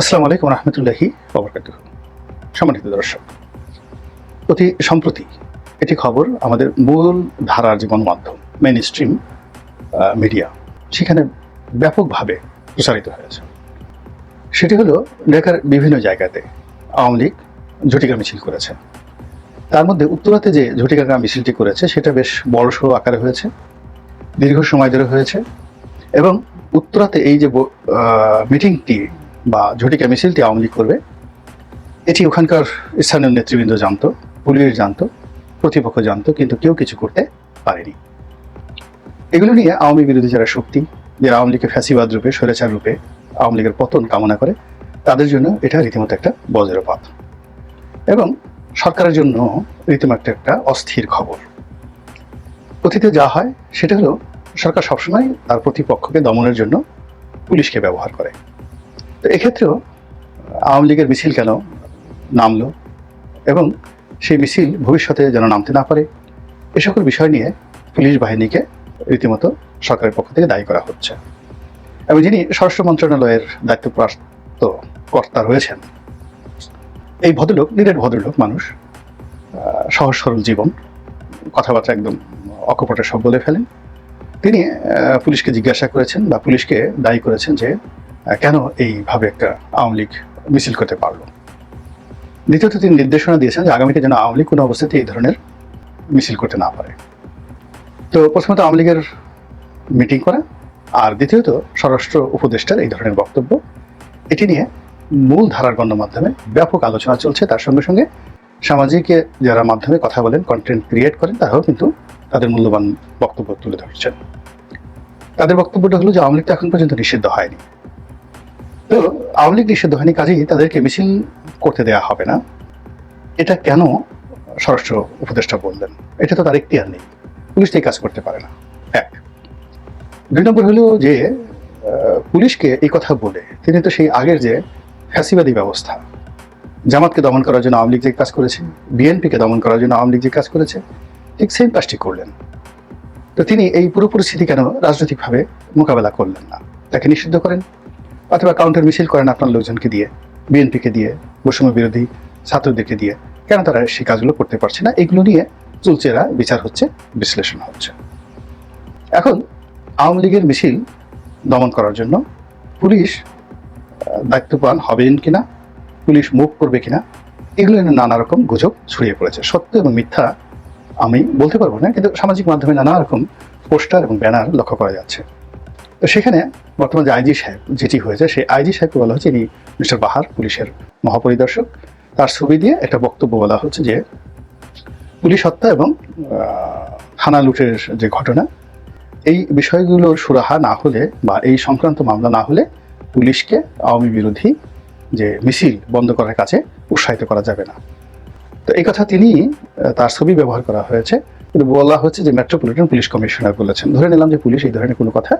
আসসালামু আলাইকুম রহমতুল্লাহি ওয়া সম্মানিত দর্শক, অতি সম্প্রতি এটি খবর আমাদের মূল ধারার যে গণমাধ্যম মেইন স্ট্রিম মিডিয়া সেখানে ব্যাপকভাবে প্রচারিত হয়েছে। সেটি হলো ঢাকার বিভিন্ন জায়গাতে আওয়ামী লীগ ঝটিকা মিছিল করেছে। তার মধ্যে উত্তরাতে যে ঝটিকা মিছিলটি করেছে সেটা বেশ বড়সড় আকারে হয়েছে, দীর্ঘ সময় ধরে হয়েছে এবং উত্তরাতে এই যে মিটিংটি বা ঝটিকা মিছিলটি আওয়ামী লীগ করবে এটি ওখানকার স্থানীয় নেতৃবৃন্দ জানতো, পুলিশ জানতো, প্রতিপক্ষ জানতো, কিন্তু কেউ কিছু করতে পারেনি। এগুলো নিয়ে আওয়ামী বিরোধী যারা শক্তি, যারা আওয়ামী লীগের ফ্যাসিবাদ রূপে, স্বৈরাচার রূপে আওয়ামী লীগের পতন কামনা করে, তাদের জন্য এটা রীতিমতো একটা বজ্রপাত এবং সরকারের জন্য রীতিমতো একটা অস্থির খবর। অতীতে যা হয় সেটা হলো সরকার সবসময় তার প্রতিপক্ষকে দমনের জন্য পুলিশকে ব্যবহার করে। তো এক্ষেত্রেও আওয়ামী লীগের মিছিল কেন নামলো এবং সেই মিছিল ভবিষ্যতে যেন নামতে না পারে, এ সকল বিষয় নিয়ে পুলিশ বাহিনীকে রীতিমতো সরকারের পক্ষ থেকে দায়ী করা হচ্ছে। এবং যিনি স্বরাষ্ট্র মন্ত্রণালয়ের দায়িত্বপ্রাপ্ত কর্তা রয়েছেন, এই ভদ্রলোক নিরেট ভদ্রলোক মানুষ, সহজ সরল জীবন, কথাবার্তা একদম অকপটে সব বলে ফেলেন। তিনি পুলিশকে জিজ্ঞাসা করেছেন বা পুলিশকে দায়ী করেছেন যে কেন এইভাবে একটা আওয়ামী লীগ মিছিল করতে পারলো। দ্বিতীয়ত তিনি নির্দেশনা দিয়েছেন যে আগামীতে যেন আওয়ামী লীগ কোনো অবস্থাতে এই ধরনের মিছিল করতে না পারে। তো প্রথমত আওয়ামী লীগের মিটিং করা, আর দ্বিতীয়ত স্বরাষ্ট্র উপদেষ্টার এই ধরনের বক্তব্য, এটি নিয়ে মূল ধারার গণমাধ্যমে ব্যাপক আলোচনা চলছে। তার সঙ্গে সঙ্গে সামাজিকে যারা মাধ্যমে কথা বলেন, কন্টেন্ট ক্রিয়েট করেন, তারাও কিন্তু তাদের মূল্যবান বক্তব্য তুলে ধরছেন। তাদের বক্তব্যটা হলো যে আওয়ামী লীগ তো এখন পর্যন্ত নিষিদ্ধ হয়নি, তো আওয়ামী লীগ নিষিদ্ধ হয়নি, কাজেই তাদেরকে মিছিল করতে দেওয়া হবে না। এটা কেন স্বরাষ্ট্র উপদেষ্টা বললেন? এটা তো তার এখতিয়ার নেই, পুলিশ তো এই কাজ করতে পারে না। এক। দুই নম্বর হলো যে পুলিশকে এই কথা বলে তিনি তো সেই আগের যে ফ্যাসিবাদী ব্যবস্থা, জামাতকে দমন করার জন্য আওয়ামী লীগ যে কাজ করেছে, বিএনপিকে দমন করার জন্য আওয়ামী লীগ যে কাজ করেছে, ঠিক সেম কাজটি করলেন। তো তিনি এই পুরো পরিস্থিতি কেন রাজনৈতিকভাবে মোকাবেলা করলেন না? তাকে নিষিদ্ধ করেন অথবা কাউন্টার মিছিল করেন আপনার লোকজনকে দিয়ে, বিএনপিকে দিয়ে, বৈষম্য বিরোধী ছাত্রদেরকে দিয়ে। কেন তারা সেই কাজগুলো করতে পারছে না? এগুলো নিয়ে চুলচেরা বিচার হচ্ছে, বিশ্লেষণ হচ্ছে। এখন আওয়ামী লীগের মিছিল দমন করার জন্য পুলিশ দায়িত্ববান হবেন কিনা, পুলিশ মুভ করবে কিনা, এগুলো নিয়ে নানা রকম গুজব ছড়িয়ে পড়েছে। সত্য এবং মিথ্যা আমি বলতে পারবো না, কিন্তু সামাজিক মাধ্যমে নানা রকম পোস্টার এবং ব্যানার লক্ষ্য করা যাচ্ছে। তো সেখানে বর্তমান যে আইজি সাহেব যেটি হয়েছে, সেই আইজি সাহেবকে বলা হচ্ছে, ইনি মিস্টার বাহার, পুলিশের মহাপরিদর্শক, তার ছবি দিয়ে একটা বক্তব্য বলা হচ্ছে যে পুলিশ হত্যা এবং থানা লুটের যে ঘটনা, এই বিষয়গুলোর সুরাহা না হলে বা এই সংক্রান্ত মামলা না হলে পুলিশকে আওয়ামী বিরোধী যে মিছিল বন্ধ করার কাছে উৎসাহিত করা যাবে না। তো এই কথা তিনি, তার ছবি ব্যবহার করা হয়েছে, কিন্তু বলা হচ্ছে যে মেট্রোপলিটন পুলিশ কমিশনার বলেছেন। ধরে নিলাম যে পুলিশ এই ধরনের কোনো কথা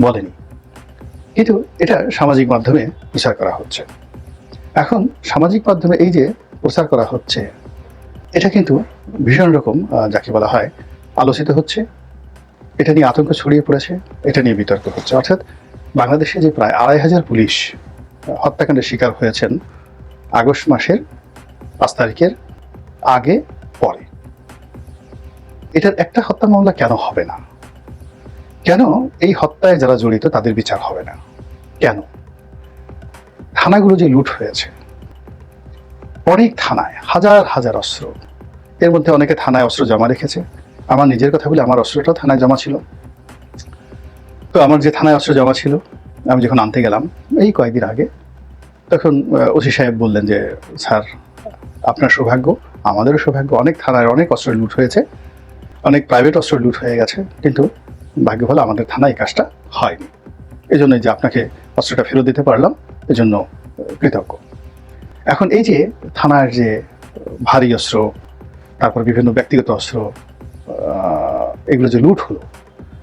বলেনি, কিন্তু এটা সামাজিক মাধ্যমে প্রচার করা হচ্ছে। এখন সামাজিক মাধ্যমে এই যে প্রচার করা হচ্ছে, এটা কিন্তু ভীষণ রকম যাকে বলা হয় আলোচিত হচ্ছে, এটা নিয়ে আতঙ্ক ছড়িয়ে পড়েছে, এটা নিয়ে বিতর্ক হচ্ছে। অর্থাৎ বাংলাদেশে যে প্রায় ২৫০০ পুলিশ হত্যাকাণ্ডের শিকার হয়েছেন আগস্ট মাসের ৫ তারিখের আগে পরে, এটার একটা হত্যা মামলা কেন হবে না? কেন এই হত্যায় যারা জড়িত তাদের বিচার হবে না? কেন? থানাগুলো যে লুট হয়েছে, অনেক থানায় হাজার হাজার অস্ত্র, এর মধ্যে অনেকে থানায় অস্ত্র জমা রেখেছে। আমার নিজের কথা বলে, আমার অস্ত্রটাও থানায় জমা ছিল। তো আমার যে থানায় অস্ত্র জমা ছিল, আমি যখন আনতে গেলাম এই কয়েকদিন আগে, তখন ওসি সাহেব বললেন যে স্যার, আপনার সৌভাগ্য, আমাদেরও সৌভাগ্য, অনেক থানায় অনেক অস্ত্র লুট হয়েছে, অনেক প্রাইভেট অস্ত্র লুট হয়ে গেছে, কিন্তু ভাগ্য ভালো আমাদের থানায় এই কাজটা হয়নি। এই জন্যই যে আপনাকে অস্ত্রটা ফেরত দিতে পারলাম, এজন্য কৃতজ্ঞ। এখন এই যে থানার যে ভারী অস্ত্র, তারপর বিভিন্ন ব্যক্তিগত অস্ত্র, এগুলো যে লুট হলো,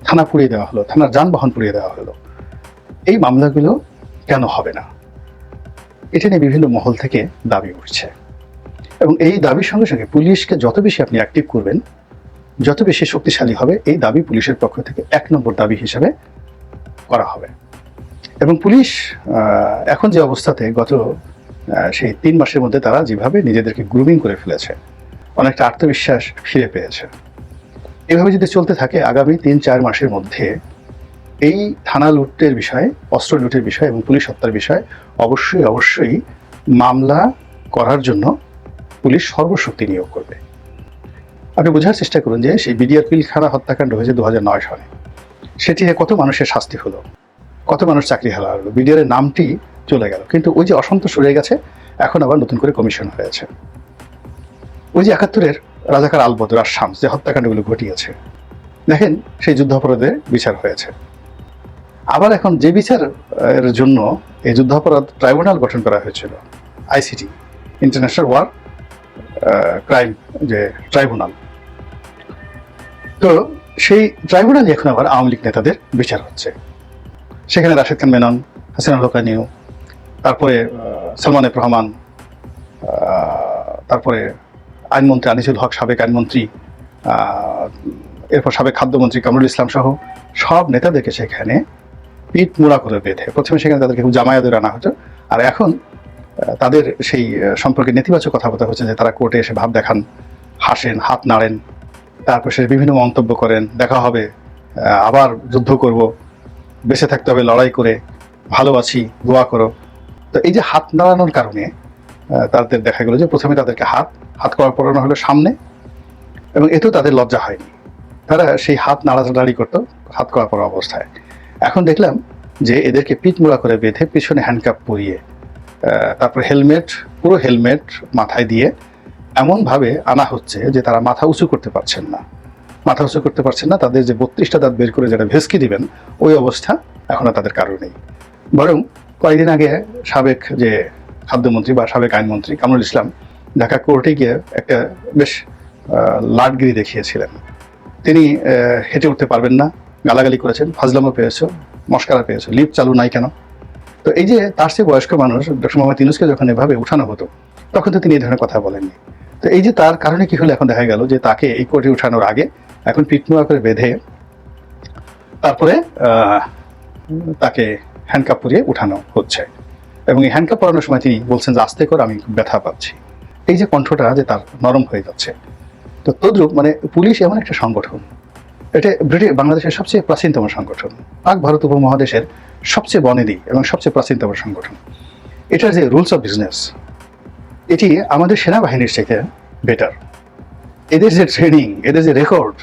থানা পুড়িয়ে দেওয়া হলো, থানার যানবাহন পুড়িয়ে দেওয়া হলো, এই মামলাগুলো কেন হবে না? এটা নিয়ে বিভিন্ন মহল থেকে দাবি উঠছে এবং এই দাবির সঙ্গে সঙ্গে পুলিশকে যত বেশি আপনি অ্যাক্টিভ করবেন, যত বেশি শক্তিশালী হবে, এই দাবি পুলিশের পক্ষ থেকে ১ নম্বর দাবি হিসাবে করা হবে। এবং পুলিশ এখন যে অবস্থাতে গত সেই 3 মাসের মধ্যে তারা যেভাবে নিজেদেরকে গ্রুমিং করে ফেলেছে, অনেকটা আত্মবিশ্বাস ফিরে পেয়েছে। এভাবে যদি চলতে থাকে আগামী 3-4 মাসের মধ্যে এই থানা লুটের বিষয়ে, অস্ত্র লুটের বিষয় এবং পুলিশ হত্যার বিষয়ে অবশ্যই মামলা করার জন্য পুলিশ সর্বশক্তি নিয়োগ করবে। আপনি বোঝার চেষ্টা করুন যে সেই বিডিআর পিলখানা হত্যাকাণ্ড হয়েছে 2009 সালে, সেটি কত মানুষের শাস্তি হলো, কত মানুষ চাকরি হারালো, বিডিআর নামটি চলে গেল, কিন্তু ওই যে অসন্তোষ রয়ে গেছে, এখন আবার নতুন করে কমিশন হয়েছে। ওই যে 71-এর রাজাকার আলবদর আর শামস যে হত্যাকাণ্ডগুলো ঘটিয়েছে, দেখেন সেই যুদ্ধাপরাধের বিচার হয়েছে। আবার এখন যে বিচারের জন্য এই যুদ্ধাপরাধ ট্রাইব্যুনাল গঠন করা হয়েছিল, আইসিটি, ইন্টারন্যাশনাল ওয়ার ক্রাইম যে ট্রাইব্যুনাল, তো সেই ট্রাইব্যুনালে এখন আবার আওয়ামী লীগ নেতাদের বিচার হচ্ছে। সেখানে রাশেদ খান মেনন, হাসিনুল হক নিউ, তারপরে সালমান এফ রহমান, তারপরে আইনমন্ত্রী আনিসুল হক, সাবেক আইনমন্ত্রী, এরপর সাবেক খাদ্যমন্ত্রী কামরুল ইসলাম সহ সব নেতাদেরকে সেখানে পিঠ মোড়া করে বেঁধে প্রথমে সেখানে তাদেরকে জামায়াতে আনা হতো, আর এখন তাদের সেই সম্পর্কে নেতিবাচক কথাবার্তা হচ্ছে যে তারা কোর্টে এসে ভাব দেখান, হাসেন, হাত নাড়েন, তারপর সে বিভিন্ন মন্তব্য করেন, দেখা হবে, আবার যুদ্ধ করব, বেঁচে থাকতে হবে লড়াই করে, ভালো আছি, দোয়া করো। তো এই যে হাত নাড়ানোর কারণে তাদের দেখা গেল যে প্রথমে তাদেরকে হাত করা পড়ানো হলো সামনে, এবং এতেও তাদের লজ্জা হয়নি, তারা সেই হাত নাড়াচাড়ি করতো হাত করা পড়া অবস্থায়। এখন দেখলাম যে এদেরকে পিঠ মোড়া করে বেঁধে পিছনে হ্যান্ডকাপ পরিয়ে, তারপর পুরো হেলমেট মাথায় দিয়ে এমনভাবে আনা হচ্ছে যে তারা মাথা উঁচু করতে পারছেন না, তাদের যে 32টা দাঁত বের করে যেটা ভেস্কি দিবেন ওই অবস্থা এখন আর তাদের কারো নেই। বরং কয়েকদিন আগে সাবেক যে খাদ্যমন্ত্রী বা সাবেক আইনমন্ত্রী কামরুল ইসলাম ঢাকা কোর্টে গিয়ে একটা বেশ লাটগিরি দেখিয়েছিলেন। তিনি হেঁটে উঠতে পারবেন না, গালাগালি করেছেন, ফাজলামো পেয়েছো, মস্কারা পেয়েছো, লিফট চালু নাই কেন। তো এই যে তার চেয়ে বয়স্ক মানুষ ডক্টর মোহাম্মদ ইউনূসকে যখন এভাবে উঠানো হতো তখন তো তিনি এই ধরনের কথা বলেননি। তো এই যে তার কারণে কি হলো, এখন দেখা গেল যে তাকে এই কোর্টে উঠানোর আগে এখন পিঠমোড়া করে বেঁধে তারপরে তাকে হ্যান্ডকাপ পরিয়ে উঠানো হচ্ছে, এবং এই হ্যান্ডকাপ পরানোর সময় তিনি বলছেন যে আস্তে করে আমি ব্যথা পাচ্ছি। এই যে কণ্ঠটা যে তার নরম হয়ে যাচ্ছে। তো তদ্রূপ মানে পুলিশ এমন একটা সংগঠন, এটা বাংলাদেশের সবচেয়ে প্রাচীনতম সংগঠন, পাক ভারত উপমহাদেশের সবচেয়ে বনেদি এবং সবচেয়ে প্রাচীনতম সংগঠন। এটার যে রুলস অফ বিজনেস এটি আমাদের সেনাবাহিনীর থেকে বেটার। এদের যে ট্রেনিং, এদের যে রেকর্ড,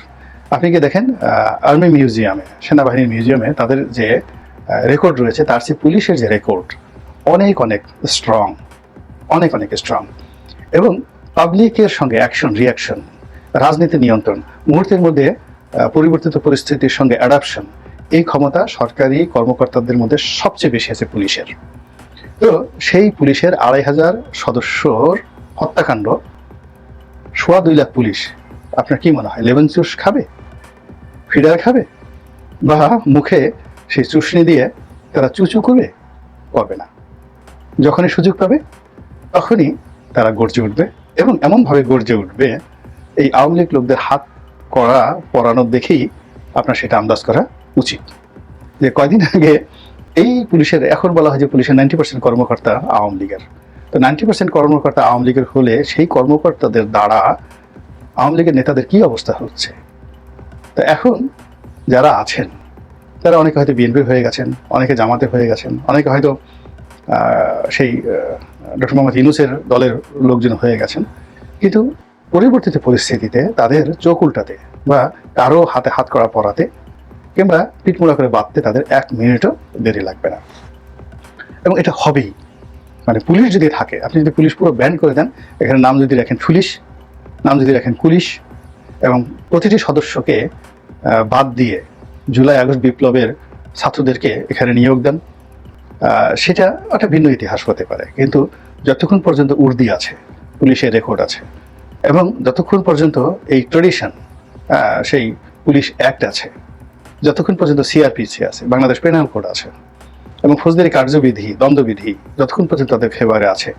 আপনি কি দেখেন আর্মি মিউজিয়ামে, সেনাবাহিনীর মিউজিয়ামে তাদের যে রেকর্ড রয়েছে তার চেয়ে পুলিশের যে রেকর্ড অনেক স্ট্রং, অনেক স্ট্রং। এবং পাবলিকের সঙ্গে অ্যাকশন রিয়াকশন, রাজনীতি নিয়ন্ত্রণ, মুহূর্তের মধ্যে পরিবর্তিত পরিস্থিতির সঙ্গে অ্যাডাপশন, এই ক্ষমতা সরকারি কর্মকর্তাদের মধ্যে সবচেয়ে বেশি আছে পুলিশের। তো সেই পুলিশের 2500 সদস্যর হত্যাকাণ্ড, 2.25 লাখ পুলিশ, আপনার কি মনে হয় লেমন জুস খাবে, ফিডার খাবে, বা মুখে সেই চুষনি দিয়ে তারা চুচু করবে না? যখনই সুযোগ পাবে তখনই তারা গর্জে উঠবে, এবং এমনভাবে গর্জে উঠবে এই আওয়ামী লীগ লোকদের হাত করা পরানো দেখেই আপনার সেটা আন্দাজ করা উচিত। যে কয়দিন আগে এই পুলিশের, এখন বলা হয় যে পুলিশের 90% কর্মকর্তা আওয়ামী লীগের, তো 90% কর্মকর্তা আওয়ামী লীগের হলে সেই কর্মকর্তাদের দ্বারা আওয়ামী লীগের নেতাদের কি অবস্থা হচ্ছে। তো এখন যারা আছেন তারা অনেকে হয়তো বিএনপি হয়ে গেছেন, অনেকে জামাতে হয়ে গেছেন, অনেকে হয়তো সেই ডক্টর মোহাম্মদ ইউনূসের দলের লোকজন হয়ে গেছেন, কিন্তু পরিবর্তিত পরিস্থিতিতে তাদের চোখ উল্টাতে বা কারো হাতে হাত করা পরাতে কিংবা পিঠমোড়া করে বাঁধতে তাদের 1 মিনিটও দেরি লাগবে না। এবং এটা হবেই, মানে পুলিশ যদি থাকে, আপনি যদি পুলিশ পুরো ব্যান করে দেন, এখানে নাম যদি রাখেন পুলিশ, নাম যদি রাখেন পুলিশ, এবং প্রতিটি সদস্যকে বাদ দিয়ে জুলাই আগস্ট বিপ্লবের ছাত্রদেরকে এখানে নিয়োগ দেন, সেটা একটা ভিন্ন ইতিহাস হতে পারে। কিন্তু যতক্ষণ পর্যন্ত উর্দি আছে, পুলিশের রেকর্ড আছে, এবং যতক্ষণ পর্যন্ত এই ট্রেডিশন, সেই পুলিশ অ্যাক্ট আছে, যতক্ষণ পর্যন্ত সিআরপিসি আছে, বাংলাদেশ পেনাল কোড আছে, এবং ফৌজদারি কার্যবিধি, দণ্ডবিধি যতক্ষণ পর্যন্ত তাদের ফেভারে আছে,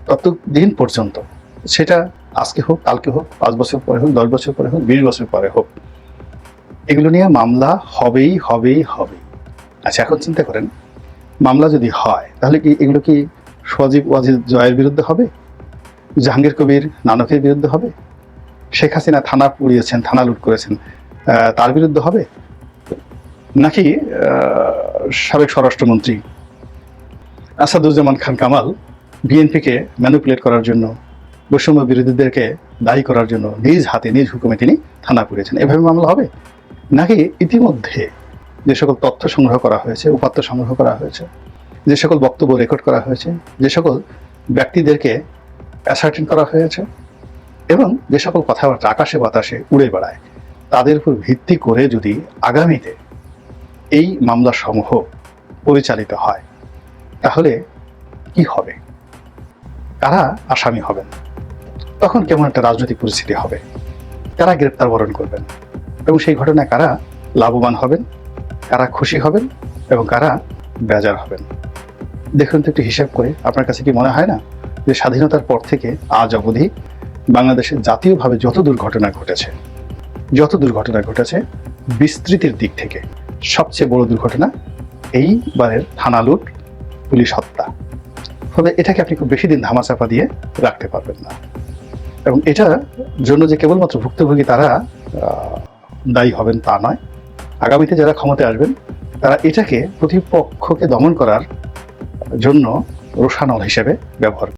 ততদিন পর্যন্ত, সেটা আজকে হোক, কালকে হোক, 5 বছর পরে হোক, 10 বছর পরে হোক, 20 বছর পরে হোক, এগুলো নিয়ে মামলা হবেই। আচ্ছা, এখন চিন্তা করেন মামলা যদি হয় তাহলে কি এগুলো কি সজীব ওয়াজিদ জয়ের বিরুদ্ধে হবে, জাহাঙ্গীর কবির নানকের বিরুদ্ধে হবে, শেখ হাসিনা থানা পুড়িয়েছেন, থানা লুট করেছেন তার বিরুদ্ধে হবে, নাকি সাবেক স্বরাষ্ট্রমন্ত্রী আসাদুজ্জামান খান কামাল বিএনপিকে ম্যানিপুলেট করার জন্য, বৈষম্য বিরোধীদেরকে দায়ী করার জন্য নিজ হাতে নিজ হুকুমে তিনি থানা পুড়িয়েছেন, এভাবে মামলা হবে? নাকি ইতিমধ্যে যে সকল তথ্য সংগ্রহ করা হয়েছে, উপাত্ত সংগ্রহ করা হয়েছে, যে সকল বক্তব্য রেকর্ড করা হয়েছে, যে সকল ব্যক্তিদেরকে অ্যাসার্টেন করা হয়েছে এবং যে সকল কথাবার্তা আকাশে বাতাসে উড়ে বেড়ায়, তাদের উপর ভিত্তি করে যদি আগামীতে এই মামলাসমূহ পরিচালিত হয় তাহলে কি হবে? কারা আসামি হবেন? তখন কেমন একটা রাজনৈতিক পরিস্থিতি হবে? কারা গ্রেপ্তার বরণ করবেন এবং সেই ঘটনায় কারা লাভবান হবেন, কারা খুশি হবেন এবং কারা বেজার হবেন? দেখুন তো একটু হিসাব করে, আপনার কাছে কি মনে হয় না যে স্বাধীনতার পর থেকে আজ অবধি বাংলাদেশে জাতীয়ভাবে যত দুর্ঘটনা ঘটেছে বিস্তৃতির দিক থেকে সবচেয়ে বড় দুর্ঘটনা এইবারের থানা লুট, পুলিশ হত্যা। ফলে এটাকে আপনি খুব বেশি দিন ধামাচাপা দিয়ে রাখতে পারবেন না এবং এটার জন্য যে কেবলমাত্র ভুক্তভোগী তারা দায়ী হবেন তা নয়, আগামীতে যারা ক্ষমতায় আসবেন তারা এটাকে প্রতিপক্ষকে দমন করার জন্য রোষানল হিসেবে ব্যবহার